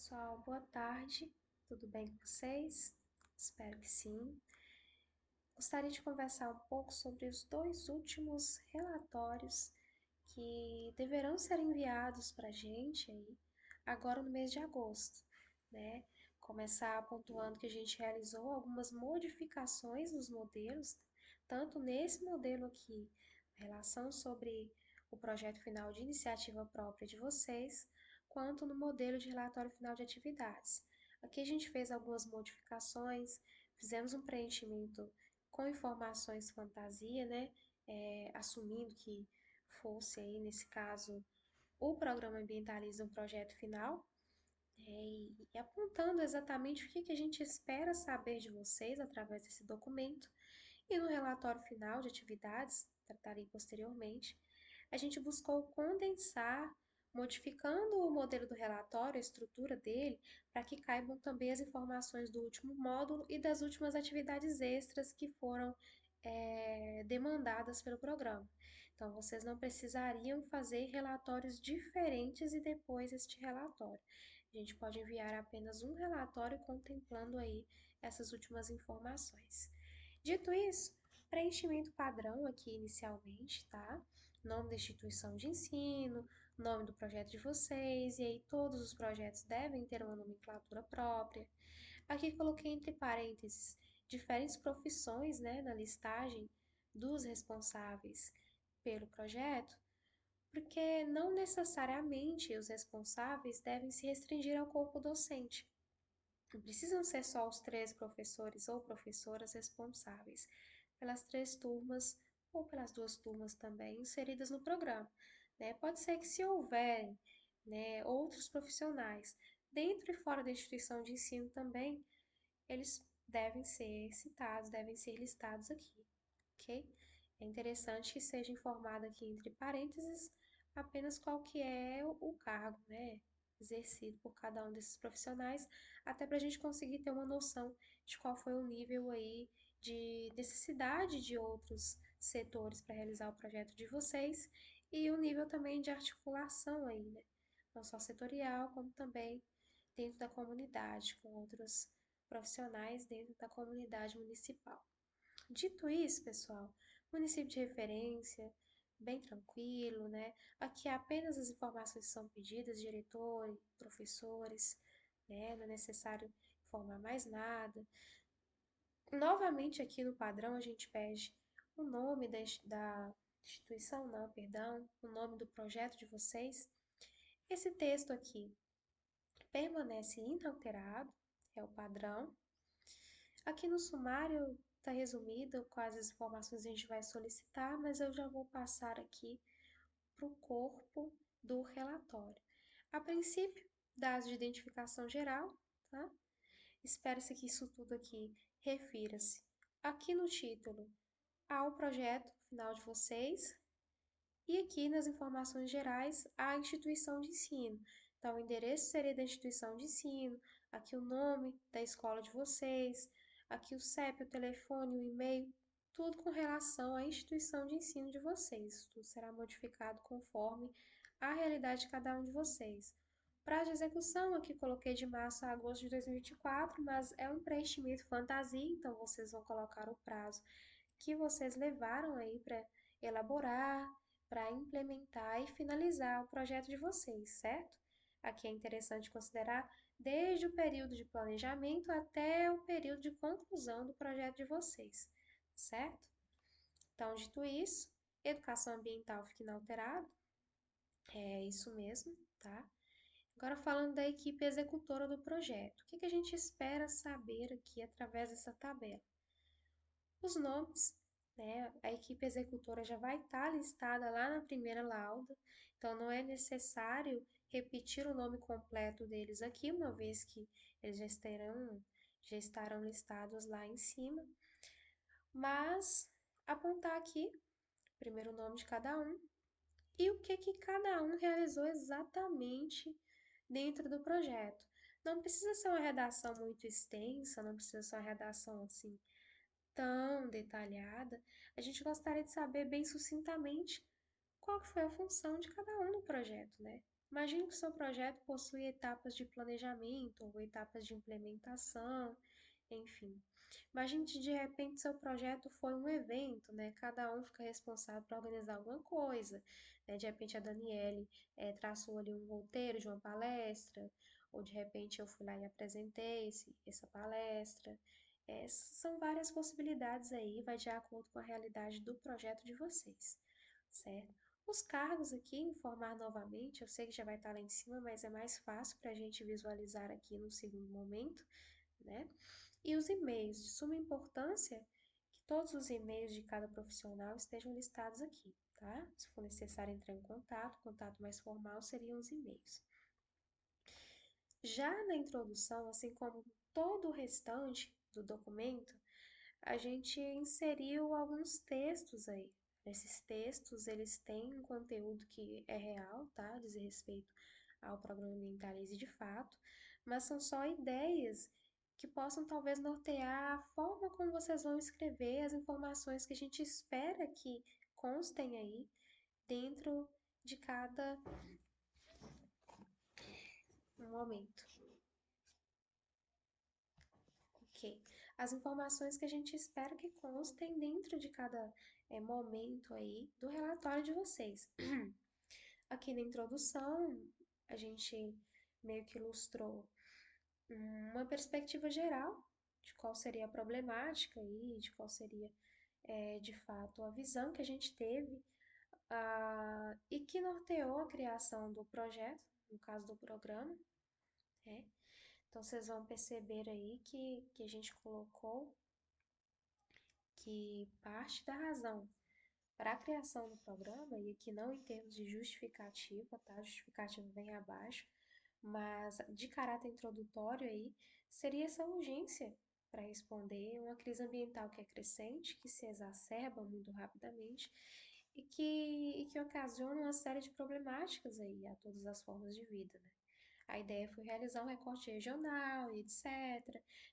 Pessoal, boa tarde. Tudo bem com vocês? Espero que sim. Gostaria de conversar um pouco sobre os dois últimos relatórios que deverão ser enviados para a gente aí agora no mês de agosto, né? Começar pontuando que a gente realizou algumas modificações nos modelos, tanto nesse modelo aqui, relação sobre o projeto final de iniciativa própria de vocês, quanto no modelo de relatório final de atividades. Aqui a gente fez algumas modificações, fizemos um preenchimento com informações fantasia, né? Assumindo que fosse aí, nesse caso, o programa ambientaliza um projeto final, e apontando exatamente o que a gente espera saber de vocês através desse documento. E no relatório final de atividades, tratarei posteriormente, a gente buscou condensar, modificando o modelo do relatório, a estrutura dele, para que caibam também as informações do último módulo e das últimas atividades extras que foram demandadas pelo programa. Então, vocês não precisariam fazer relatórios diferentes e depois este relatório. A gente pode enviar apenas um relatório contemplando aí essas últimas informações. Dito isso, preenchimento padrão aqui inicialmente, tá? Nome da instituição de ensino, nome do projeto de vocês, e aí todos os projetos devem ter uma nomenclatura própria. Aqui coloquei entre parênteses diferentes profissões, né, na listagem dos responsáveis pelo projeto, porque não necessariamente os responsáveis devem se restringir ao corpo docente. Não precisam ser só os três professores ou professoras responsáveis pelas três turmas ou pelas duas turmas também inseridas no programa, né? Pode ser que se houver, né, outros profissionais dentro e fora da instituição de ensino também, eles devem ser citados, devem ser listados aqui, ok? É interessante que seja informado aqui entre parênteses apenas qual que é o cargo, né, exercido por cada um desses profissionais, até para a gente conseguir ter uma noção de qual foi o nível aí de necessidade de outros setores para realizar o projeto de vocês e o nível também de articulação aí, né, não só setorial, como também dentro da comunidade, com outros profissionais dentro da comunidade municipal. Dito isso, pessoal, município de referência, bem tranquilo, né? Aqui apenas as informações que são pedidas, diretores, professores, né? Não é necessário informar mais nada. Novamente aqui no padrão a gente pede o nome da instituição, não, perdão, o nome do projeto de vocês. Esse texto aqui permanece inalterado, é o padrão. Aqui no sumário está resumido quais as informações a gente vai solicitar, mas eu já vou passar aqui para o corpo do relatório. A princípio, dados de identificação geral, tá? Espera-se que isso tudo aqui refira-se aqui no título ao projeto final de vocês e aqui nas informações gerais à instituição de ensino. Então, o endereço seria da instituição de ensino, aqui o nome da escola de vocês, aqui o CEP, o telefone, o e-mail, tudo com relação à instituição de ensino de vocês. Tudo será modificado conforme a realidade de cada um de vocês. Prazo de execução, aqui coloquei de março a agosto de 2024, mas é um preenchimento fantasia, então vocês vão colocar o prazo que vocês levaram aí para elaborar, para implementar e finalizar o projeto de vocês, certo? Aqui é interessante considerar desde o período de planejamento até o período de conclusão do projeto de vocês, certo? Então, dito isso, educação ambiental fica inalterado, é isso mesmo, tá? Agora falando da equipe executora do projeto, o que a gente espera saber aqui através dessa tabela? Os nomes, né? A equipe executora já vai estar listada lá na primeira lauda, então não é necessário repetir o nome completo deles aqui, uma vez que eles já estarão listados lá em cima, mas apontar aqui primeiro o nome de cada um e o que cada um realizou exatamente dentro do projeto. Não precisa ser uma redação muito extensa, não precisa ser uma redação assim tão detalhada. A gente gostaria de saber bem sucintamente qual que foi a função de cada um no projeto, né? Imagine que o seu projeto possui etapas de planejamento ou etapas de implementação, enfim. Imagine que de repente seu projeto foi um evento, né? Cada um fica responsável por organizar alguma coisa, né? De repente a Daniele traçou ali um roteiro de uma palestra, ou de repente eu fui lá e apresentei essa palestra. São várias possibilidades aí, vai de acordo com a realidade do projeto de vocês, certo? Os cargos aqui, informar novamente, eu sei que já vai estar lá em cima, mas é mais fácil para a gente visualizar aqui no segundo momento, né? E os e-mails, de suma importância que todos os e-mails de cada profissional estejam listados aqui, tá? Se for necessário entrar em contato, contato mais formal seriam os e-mails. Já na introdução, assim como todo o restante do documento, a gente inseriu alguns textos aí. Esses textos, eles têm um conteúdo que é real, tá? Diz respeito ao programa Ambientalize de fato, mas são só ideias que possam talvez nortear a forma como vocês vão escrever as informações que a gente espera que constem aí dentro de cada momento. Ok. As informações que a gente espera que constem dentro de cada momento aí do relatório de vocês. Aqui na introdução, a gente meio que ilustrou uma perspectiva geral de qual seria a problemática e de qual seria, de fato, a visão que a gente teve e que norteou a criação do projeto, no caso do programa, né? Então, vocês vão perceber aí que a gente colocou que parte da razão para a criação do programa, e aqui não em termos de justificativa, tá? A justificativa vem abaixo, mas de caráter introdutório aí, seria essa urgência para responder uma crise ambiental que é crescente, que se exacerba muito rapidamente e que ocasiona uma série de problemáticas aí a todas as formas de vida, né? A ideia foi realizar um recorte regional e etc.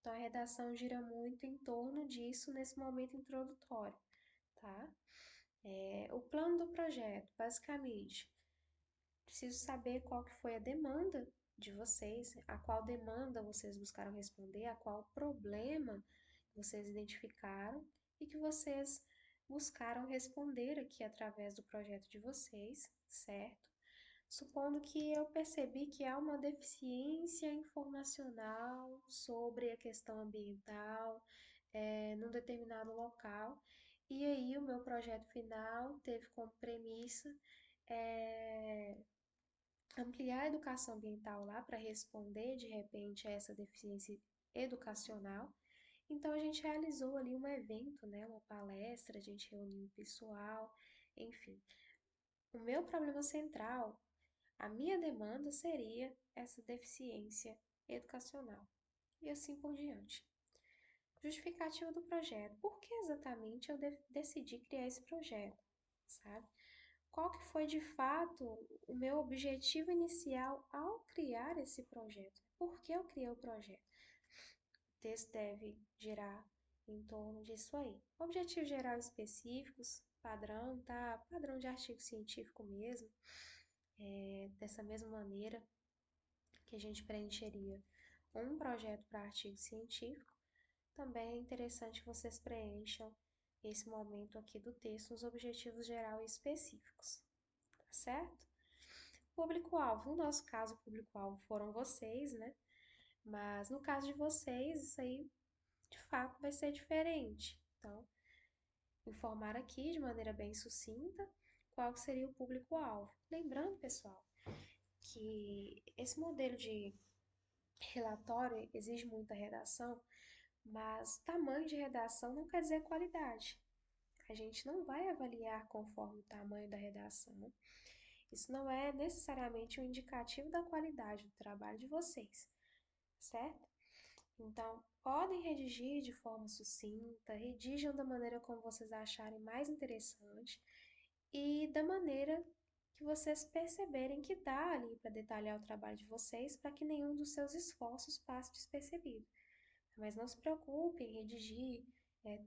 Então a redação gira muito em torno disso nesse momento introdutório, tá? O plano do projeto, basicamente, preciso saber qual que foi a demanda de vocês, a qual demanda vocês buscaram responder, a qual problema vocês identificaram e que vocês buscaram responder aqui através do projeto de vocês, certo? Supondo que eu percebi que há uma deficiência informacional sobre a questão ambiental, num determinado local, e aí o meu projeto final teve como premissa é, ampliar a educação ambiental lá para responder de repente a essa deficiência educacional. Então a gente realizou ali um evento, né, uma palestra, a gente reuniu o pessoal, enfim. O meu problema central, a minha demanda seria essa deficiência educacional e assim por diante. Justificativa do projeto. Por que exatamente eu decidi criar esse projeto, sabe? Qual que foi de fato o meu objetivo inicial ao criar esse projeto? Por que eu criei o projeto? O texto deve girar em torno disso aí. Objetivos gerais específicos, padrão, tá? Padrão de artigo científico mesmo. Dessa mesma maneira que a gente preencheria um projeto para artigo científico, também é interessante que vocês preencham esse momento aqui do texto, os objetivos gerais e específicos, tá certo? Público-alvo, no nosso caso, o público-alvo foram vocês, né? Mas no caso de vocês, isso aí de fato vai ser diferente. Então, informar aqui de maneira bem sucinta qual seria o público-alvo. Lembrando, pessoal, que esse modelo de relatório exige muita redação, mas tamanho de redação não quer dizer qualidade. A gente não vai avaliar conforme o tamanho da redação. Isso não é necessariamente um indicativo da qualidade do trabalho de vocês, certo? Então, podem redigir de forma sucinta, redigam da maneira como vocês acharem mais interessante e da maneira que vocês perceberem que dá ali para detalhar o trabalho de vocês, para que nenhum dos seus esforços passe despercebido. Mas não se preocupem em redigir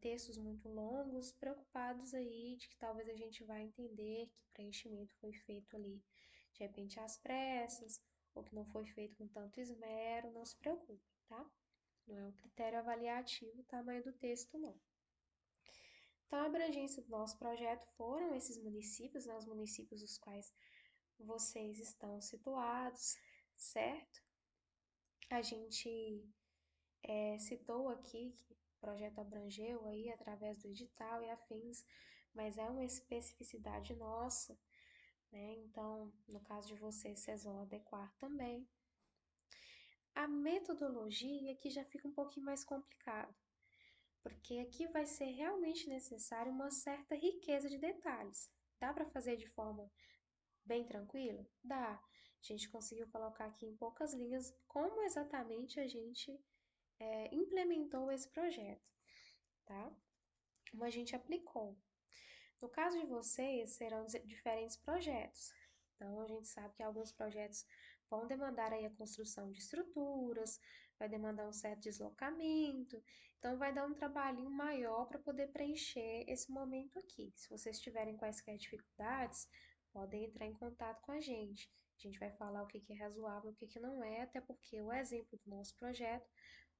textos muito longos, preocupados aí de que talvez a gente vá entender que o preenchimento foi feito ali de repente às pressas, ou que não foi feito com tanto esmero, não se preocupe, tá? Não é um critério avaliativo o tamanho do texto, não. Então, a abrangência do nosso projeto foram esses municípios, né, os municípios dos quais vocês estão situados, certo? A gente citou aqui que o projeto abrangeu aí através do edital e afins, mas é uma especificidade nossa, né? Então, no caso de vocês, vocês vão adequar também. A metodologia aqui já fica um pouquinho mais complicado, porque aqui vai ser realmente necessário uma certa riqueza de detalhes. Dá para fazer de forma bem tranquila? Dá. A gente conseguiu colocar aqui em poucas linhas como exatamente a gente implementou esse projeto, tá? Como a gente aplicou. No caso de vocês, serão diferentes projetos. Então, a gente sabe que alguns projetos vão demandar aí a construção de estruturas, vai demandar um certo deslocamento, então vai dar um trabalhinho maior para poder preencher esse momento aqui. Se vocês tiverem quaisquer dificuldades, podem entrar em contato com a gente. A gente vai falar o que é razoável, o que não é, até porque o exemplo do nosso projeto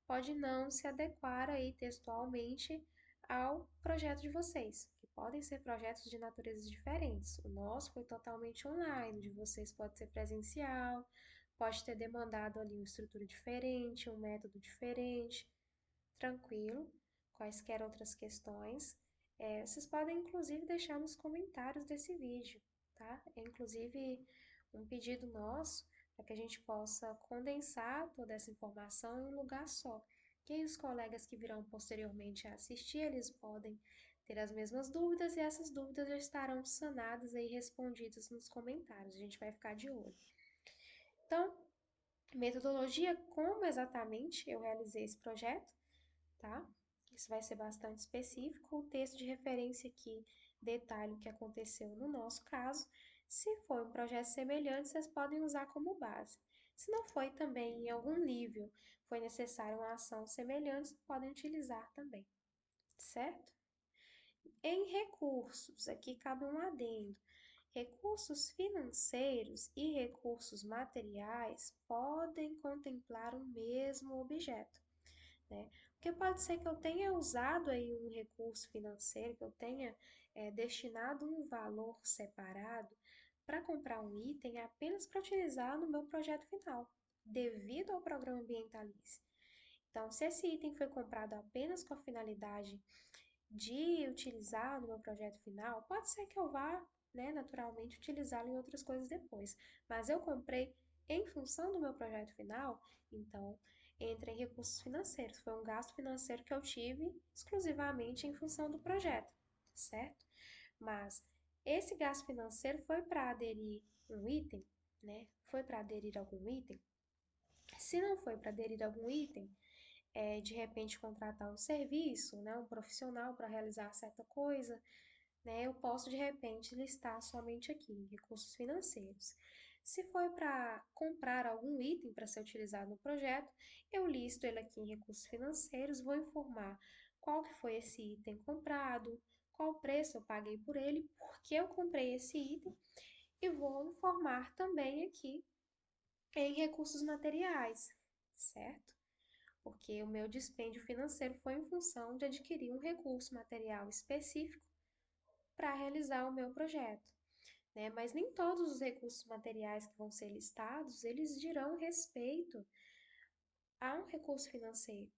pode não se adequar aí textualmente ao projeto de vocês, que podem ser projetos de naturezas diferentes. O nosso foi totalmente online, o de vocês pode ser presencial, pode ter demandado ali uma estrutura diferente, um método diferente, tranquilo. Quaisquer outras questões, vocês podem inclusive deixar nos comentários desse vídeo, tá? É inclusive um pedido nosso para que a gente possa condensar toda essa informação em um lugar só. Que aí os colegas que virão posteriormente a assistir, eles podem ter as mesmas dúvidas e essas dúvidas já estarão sanadas e respondidas nos comentários. A gente vai ficar de olho. Então, metodologia, como exatamente eu realizei esse projeto, tá? Isso vai ser bastante específico. O texto de referência aqui detalha o que aconteceu no nosso caso. Se for um projeto semelhante, vocês podem usar como base. Se não foi também em algum nível, foi necessária uma ação semelhante, podem utilizar também, certo? Em recursos, aqui cabe um adendo. Recursos financeiros e recursos materiais podem contemplar o mesmo objeto, né? Porque pode ser que eu tenha usado aí um recurso financeiro, que eu tenha destinado um valor separado para comprar um item apenas para utilizar no meu projeto final, devido ao programa ambientalize. Então, se esse item foi comprado apenas com a finalidade de utilizar no meu projeto final, pode ser que eu vá, né, naturalmente utilizá-lo em outras coisas depois. Mas eu comprei em função do meu projeto final, então entra em recursos financeiros. Foi um gasto financeiro que eu tive exclusivamente em função do projeto, certo? Mas esse gasto financeiro foi para aderir um item, né? Foi para aderir algum item? Se não foi para aderir algum item, de repente contratar um serviço, né, um profissional para realizar certa coisa, né, eu posso de repente listar somente aqui, recursos financeiros. Se for para comprar algum item para ser utilizado no projeto, eu listo ele aqui em recursos financeiros, vou informar qual que foi esse item comprado, qual preço eu paguei por ele, por que eu comprei esse item, e vou informar também aqui em recursos materiais, certo? Porque o meu dispêndio financeiro foi em função de adquirir um recurso material específico para realizar o meu projeto, né? Mas nem todos os recursos materiais que vão ser listados, eles dirão respeito a um recurso financeiro,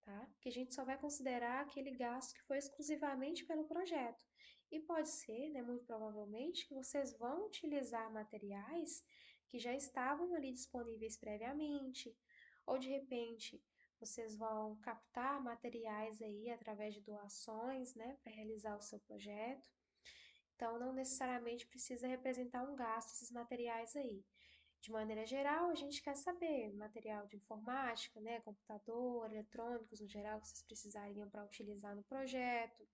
tá? Que a gente só vai considerar aquele gasto que foi exclusivamente pelo projeto. E pode ser, né, muito provavelmente, que vocês vão utilizar materiais que já estavam ali disponíveis previamente, ou de repente vocês vão captar materiais aí através de doações, né, para realizar o seu projeto. Então, não necessariamente precisa representar um gasto esses materiais aí. De maneira geral, a gente quer saber material de informática, né, computador, eletrônicos no geral que vocês precisariam para utilizar no projeto,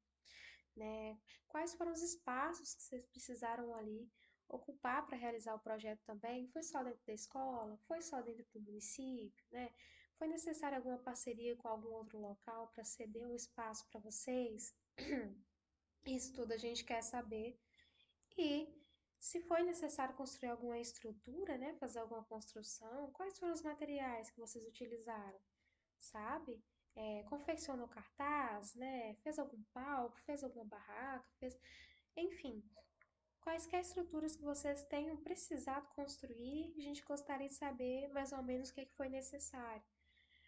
né? Quais foram os espaços que vocês precisaram ali ocupar para realizar o projeto também? Foi só dentro da escola? Foi só dentro do município, né? Foi necessária alguma parceria com algum outro local para ceder um espaço para vocês? Isso tudo a gente quer saber e Se foi necessário construir alguma estrutura, né, fazer alguma construção, quais foram os materiais que vocês utilizaram, sabe? Confeccionou cartaz, né? Fez algum palco, fez alguma barraca, fez... Enfim, quaisquer estruturas que vocês tenham precisado construir, a gente gostaria de saber mais ou menos o que foi necessário.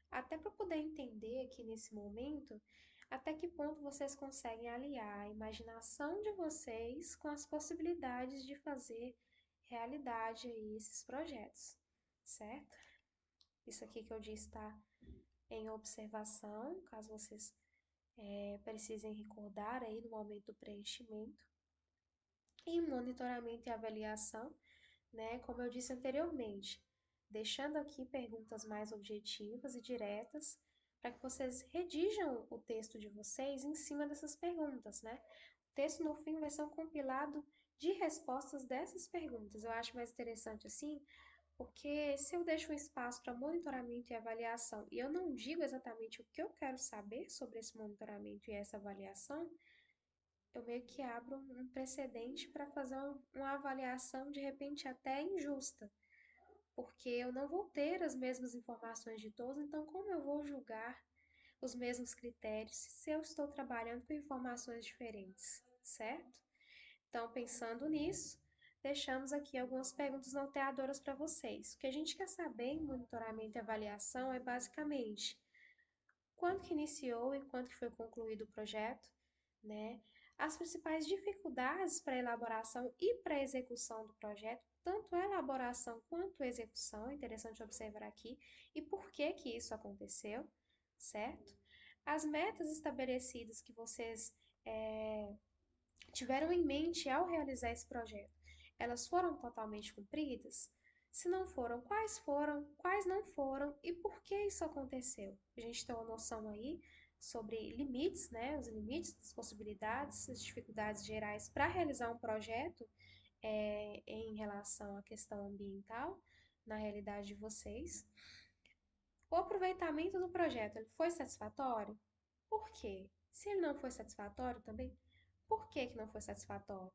Até para poder entender aqui nesse momento, até que ponto vocês conseguem aliar a imaginação de vocês com as possibilidades de fazer realidade aí esses projetos, certo? Isso aqui que eu disse está em observação, caso vocês precisem recordar aí no momento do preenchimento. E monitoramento e avaliação, né? Como eu disse anteriormente, deixando aqui perguntas mais objetivas e diretas para que vocês redijam o texto de vocês em cima dessas perguntas, né? O texto no fim vai ser um compilado de respostas dessas perguntas. Eu acho mais interessante assim, porque se eu deixo um espaço para monitoramento e avaliação e eu não digo exatamente o que eu quero saber sobre esse monitoramento e essa avaliação, eu meio que abro um precedente para fazer uma avaliação de repente até injusta, porque eu não vou ter as mesmas informações de todos, então como eu vou julgar os mesmos critérios se eu estou trabalhando com informações diferentes, certo? Então, pensando nisso, deixamos aqui algumas perguntas norteadoras para vocês. O que a gente quer saber em monitoramento e avaliação é basicamente quando que iniciou e quando que foi concluído o projeto, né? As principais dificuldades para a elaboração e para a execução do projeto, tanto a elaboração quanto a execução, é interessante observar aqui, e por que que isso aconteceu, certo? As metas estabelecidas que vocês tiveram em mente ao realizar esse projeto, elas foram totalmente cumpridas? Se não foram, quais não foram e por que isso aconteceu? A gente tem uma noção aí sobre limites, né? Os limites, as possibilidades, as dificuldades gerais para realizar um projeto em relação à questão ambiental, na realidade de vocês. O aproveitamento do projeto ele foi satisfatório? Por quê? Se ele não foi satisfatório também, por que que não foi satisfatório?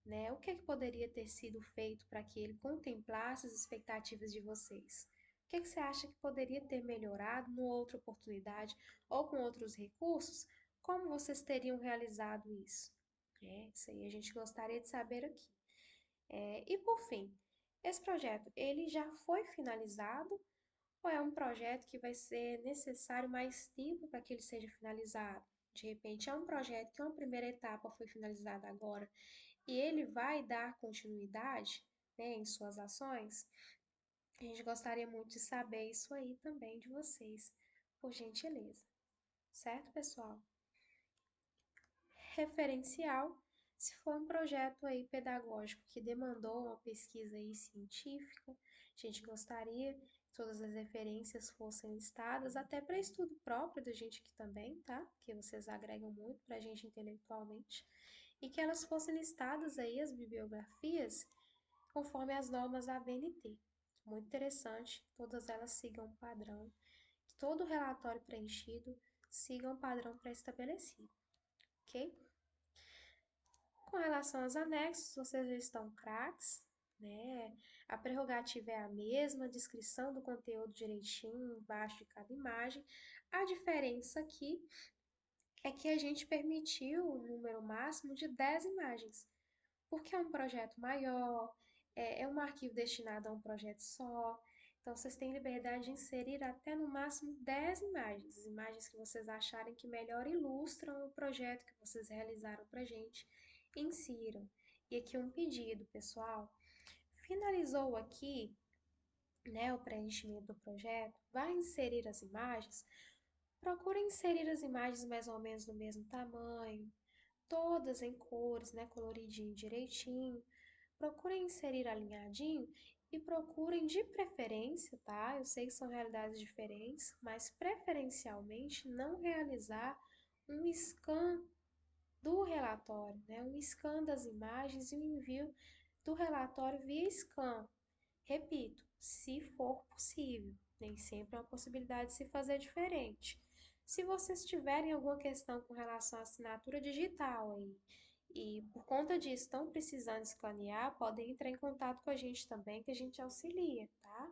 Né? O que que poderia ter sido feito para que ele contemplasse as expectativas de vocês? O que que você acha que poderia ter melhorado numa outra oportunidade ou com outros recursos? Como vocês teriam realizado isso? Isso aí a gente gostaria de saber aqui. E por fim, esse projeto, ele já foi finalizado ou é um projeto que vai ser necessário mais tempo para que ele seja finalizado? De repente, é um projeto que uma primeira etapa foi finalizada agora e ele vai dar continuidade, né, em suas ações? A gente gostaria muito de saber isso aí também de vocês, por gentileza. Certo, pessoal? Referencial, se for um projeto aí pedagógico que demandou uma pesquisa aí científica, a gente gostaria que todas as referências fossem listadas, até para estudo próprio da gente aqui também, tá? Que vocês agregam muito para a gente intelectualmente, e que elas fossem listadas aí as bibliografias conforme as normas da ABNT. Muito interessante, todas elas sigam um padrão, que todo relatório preenchido siga um padrão pré-estabelecido, ok? Com relação aos anexos, vocês já estão craques, né? A prerrogativa é a mesma, a descrição do conteúdo direitinho embaixo de cada imagem. A diferença aqui é que a gente permitiu o número máximo de 10 imagens, porque é um projeto maior, é um arquivo destinado a um projeto só. Então, vocês têm liberdade de inserir até no máximo 10 imagens, imagens que vocês acharem que melhor ilustram o projeto que vocês realizaram para a gente, insiram. E aqui um pedido, pessoal. Finalizou aqui, né, o preenchimento do projeto, vai inserir as imagens, procure inserir as imagens mais ou menos do mesmo tamanho, todas em cores, né, coloridinho direitinho. Procurem inserir alinhadinho e procurem de preferência, tá? Eu sei que são realidades diferentes, mas preferencialmente não realizar um scan do relatório, né? Um scan das imagens e o envio do relatório via scan. Repito, se for possível, nem sempre é uma possibilidade de se fazer diferente. Se vocês tiverem alguma questão com relação à assinatura digital aí, e por conta disso estão precisando escanear, podem entrar em contato com a gente também, que a gente auxilia, tá?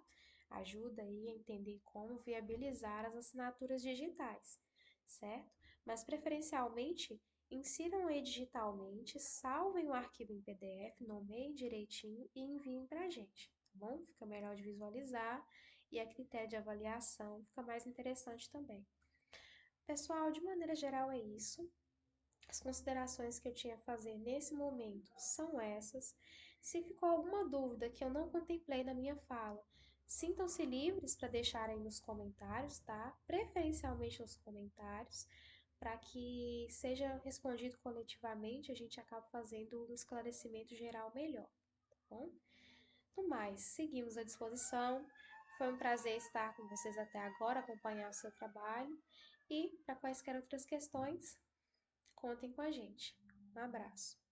Ajuda aí a entender como viabilizar as assinaturas digitais, certo? Mas preferencialmente, insiram aí digitalmente, salvem o arquivo em PDF, nomeiem direitinho e enviem para a gente, tá bom? Fica melhor de visualizar e a critério de avaliação fica mais interessante também. Pessoal, de maneira geral é isso. As considerações que eu tinha a fazer nesse momento são essas. Se ficou alguma dúvida que eu não contemplei na minha fala, sintam-se livres para deixar aí nos comentários, tá? Preferencialmente nos comentários, para que seja respondido coletivamente, a gente acaba fazendo um esclarecimento geral melhor, tá bom? No mais, seguimos à disposição. Foi um prazer estar com vocês até agora, acompanhar o seu trabalho e para quaisquer outras questões, contem com a gente. Um abraço.